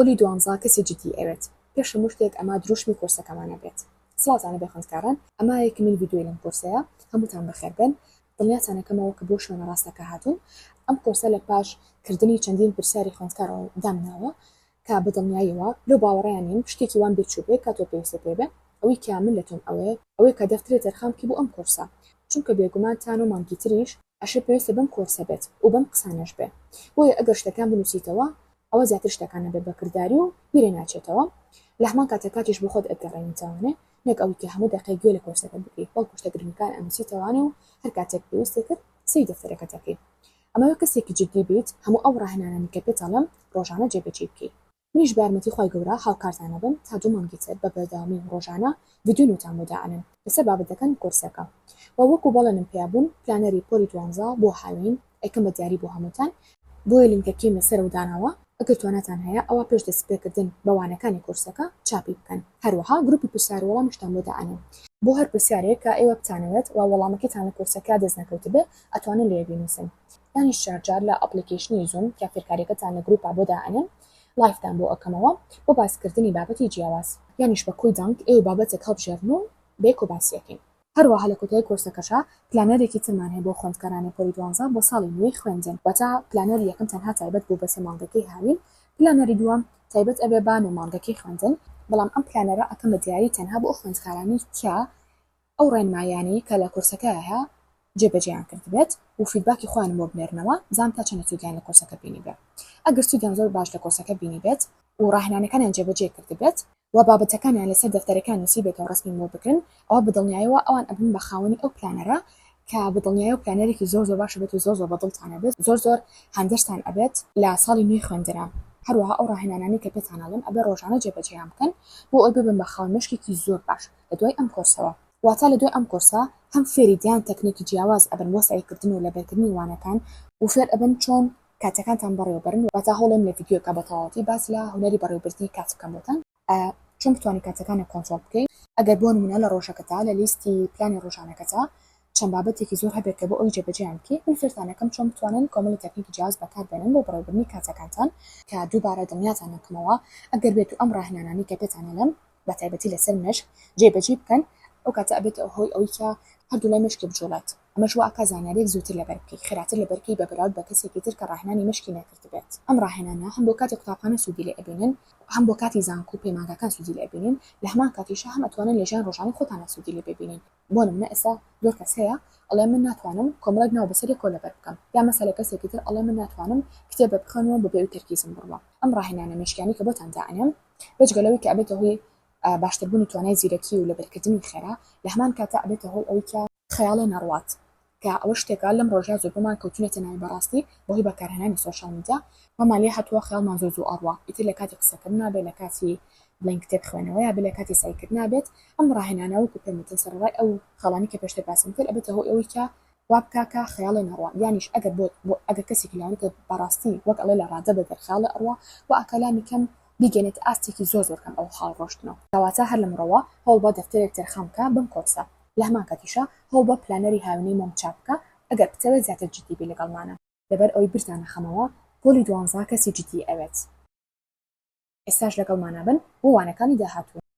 پۆلی 12 کەسی جدی ئەوێت پێش هەموو شتێک ئەمە دروشمی کورسەکەمانە بێت. سڵاتانە بێ خوێندکاران، ئەمە یەکەمین ڤیدیۆی لەم کورسەیە. هەمووتان بەخێر بن. دڵنیاتانەکەمەوە کە بۆ شوێنە ڕاستەکە هاتوون. ئەم کورسە لە پاش کردنی چەندین پرسیاری خوێندکارەوە دامناوە کە بەدڵنیاییەوە لەو باوەڕیانین شتێکی وان بێچوو بێ کە تۆ پێویستە پێ بێ. ئەوەی کامل لە تۆم ئەوەیە کە دەفتەرێ تەرخامکی بۆ ئەم کورسە، چونکە بێگومانتان و مانگی تریش ئەشە پێویستە بەم کورسە بێت و بەم قسانەش بێ. بۆیە ئەگەر شتەکان بنووسیتەوە ئەوە زیاتر شتەکانە بێ بەکردداری و بیرێ ناچێتەوە. لە هەمان کاتێکاتیش بۆ خۆت ئەگەڕێنیتەوانێ نێک ئەوی کە هەموو دەقەی گوێ لە کورسەکە بکەیت، بەڵکو شتە گرنگەکان ئەنووسیتەوانێ و هەر کاتێک پێویستە کرد سی دەفتەرەکەتەکەی. ئەمەوە کەسێکی جدی بیت هەموو ئەو ڕاهێنانانی کە پێتەڵم ڕۆژانە جێبەجێ بکەیت. منیش بارمەتی خۆی گەورە هاوکارتانە بم تا دوو مانگی تر بە بەردەوامی ڕۆژانە ڤیدیۆ نوتان بۆ دائەنم لەسەر بابەتەکان کورسەکە. وەکو بەڵێنم پێیابوون پلانەری پۆلی 12 بۆ هاوین ئەیکەم بە دیاری بۆ هەمووتان. بۆیە لینکەکەی لەسەر و داناوە ئەگەر توانەتان هەیە ئەوە پێش دەستپێکردن بەوانەکانی کورسەکە چاپی بکەن. هەروەها گروپی پرسیار وەڵامیشتان بۆ دائەنم بۆ هەر پرسیارێک کە ئێوە بتانەوێت و وەڵامەکەتان لە کورسەکە دەست نەکەوت بێ ئەتوانن لێ بینووسن. یانی شارجار لە ئەپلیکیشنی زوم کە فێرکاریەکەتان لە گروپا بۆ دائەنم لایفتان بۆ ئەەکەمەوە بۆ باسکردنی بابەتی جیاواز، یانیش بە کۆی دانگ ئێوە بابەتێک هەڵبژێرن و بێک و باسیەکەین. هەروەها لە کۆتایی کورسەکەشە پلانەرێکی ترمان هەیە بۆ خوێندکارانی پۆلی 12 بۆ ساڵی نوێی خوێندن، وەتا پلانەری یەکەم تەنها تایبەت بوو بە سێ مانگەکەی هاوین، پلانەری دووەم تایبەت ئەبێ بە نۆ مانگەکەی خوێندن. بەڵام ئەم پلانەرە ئەکەم بە دیاری تەنها بۆ خوێندکارانی کە ئەو ڕێنمایانی کە لە کورسەکە هەیە جێبەجێیان کرد بێت و فیدباکی خۆیان بۆ بنێرنەوە زان تا چەند سوودیان لە کورسەکە بینی بێت. ئەگەر سوودیان زۆر باش لە کورسەکە بینی بێت و ڕاهێنانەکانیان جێبەجێ کرد بێت و بابەتەکانیان لەسەر دەفتەرەکان نووسی بێتەوە ڕسمی بۆ بکەن، ئەوە بەدڵنیاییەوە ئەوان ئەبن بە خاوەنی ئەو پلانەرە کە بەدڵنیایی و پلانەرێکی زۆر باش بێت و زۆر بەدڵتانە بێت، زۆر هەندەشتان ئەبێت لە ساڵی نوێی خوێندنە. هەروەها ئەو ڕاهێنانانی کە پێتانەڵێم ئەبێ ڕۆژانە جێبەجێیان بکەن بۆ ئەوی ببن بە خاوەن مشکێکی زۆر باش لە دوای ئەم کورسەوە. واتە لە دوای ئەم کورسە هەم فێری دیان تەکنیکی جیاواز ئەبن بۆ سەیکردن و لەبەرکردنی وانەکان و فێر ئەبن چۆن کاتەکانتان بەڕێوەبەرن. واتە هەوڵێم لە ڤیدیۆکە بە تەواوەتی باس لە هونەری بەڕێوەبردنی کات بکەم بۆتان چۆن بتوانین کاتەکانە کۆنترۆڵ بکەین. ئەگەر بۆ نمونە لە ڕۆژەکەتا لە لیستی پلانی ڕۆژانەکەتا چەند بابەتێکی زۆر هەبێت کە بۆ ئەوی جێبەجێیان بکەین، من فێرتانەکەم چۆن بتوانن کۆمەڵی تەکنیکی جیاواز بەکاربێنن بۆ بەڕێوەبردنی کاتەکانتان کە دووبارە دڵنیاتان نەکەمەوە ئەگەر بێت و ئەم ڕاهێنانانی کە پێتانەڵێم بە تایبەتی لەسەر مشک جێبەجێ بکەن ئەو کاتە ئەبێتە هۆی ئەوی کە هەردوو لای مشکی بجوڵێت. ئەمەش واکە زانیارێک زووتر لەبەر بکەی خێراتر لەبەرکەی بە بەراورد بە کەسێکی تر کە ڕاهێنانی مشکی نەکرد بێت. ئەم ڕاهێنانە هەم بۆ کاتی قوتابخانە سوودی لێ ئەبینن، هەم بۆ کاتی زانکۆ و پەیمانگاکان سوودی لێ ئەبینن، لە هەمان کاتیشە هەم ئەتوانن لە ژیان ڕۆژانەی خۆتانە سوودی لێ ببینین. بۆ نمونە ئێستا زۆر کەس هەیە ئەڵێ من ناتوانم کۆمەڵێک ناو بەسەری کۆ لەبەر بکەم، یا مەسەلە کەسێکی تر ئەڵێ من ناتوانم کتێبە بخوێنەوە بە بێ تەرکیزم بڕوە. ئەم ڕاهێنانە مشکیانی کە بۆتان دائەنێم بەجگەلەوەی کە ئەبێتە هۆی باشتربوونی توانای زیرەکی و لەبەرکردنی خێرا، لە هەمان کاتە ئەبێتە هۆی ئەوی کە خەیاڵی نەڕوات کە ئەوە شتێکە لەم ڕۆژە زۆر بمان کەوتونێتە ناوی بەڕاستی بەهۆی بەکارهێنانی سۆشیال میدیا وەمان لێ هاتووە خەیاڵمان زۆر ئەڕوا ئیتر لە کاتی قسەکردن نابێت، لە کاتی بڵین کتێب خوێنەوە یا بێ لە کاتی سایکرد نابێت. ئەم ڕاهێنانە وەکو پێمتن سەرڕای ئەو خەڵانی کە پێشتر باسم کرد ئەبێتە هۆی ئەوی کە وا بکاکە خەیاڵی نەڕوا، یانیش ئەگەر ئەگەر کەسێکی لاوەکە بەڕاستی وەک ئەڵێ لە ڕادە بەدەر خەیاڵی ئەڕوا و ئاکەلامی کەم بیگەنێت ئاستێکی زۆر کەم ئەو خاڵ ڕۆشتنەوە. کەواتە هەر لەمڕەوە هەوڵ بە دەفتەرێک تەرخامکە بم کورسە، لە هەمان کاتیشە هەوڵ بە پلانەری هاوینەی مۆم چاپکە ئەگەر بتەوێت زیاتر جدی بی لەگەڵمانە لەبەر ئەوی برتانە خەمەوە پۆلی 12 کەسی جدی ئەوێت. ئێستاش لەگەڵمانە بن بۆ وانەکانی داهاتوو.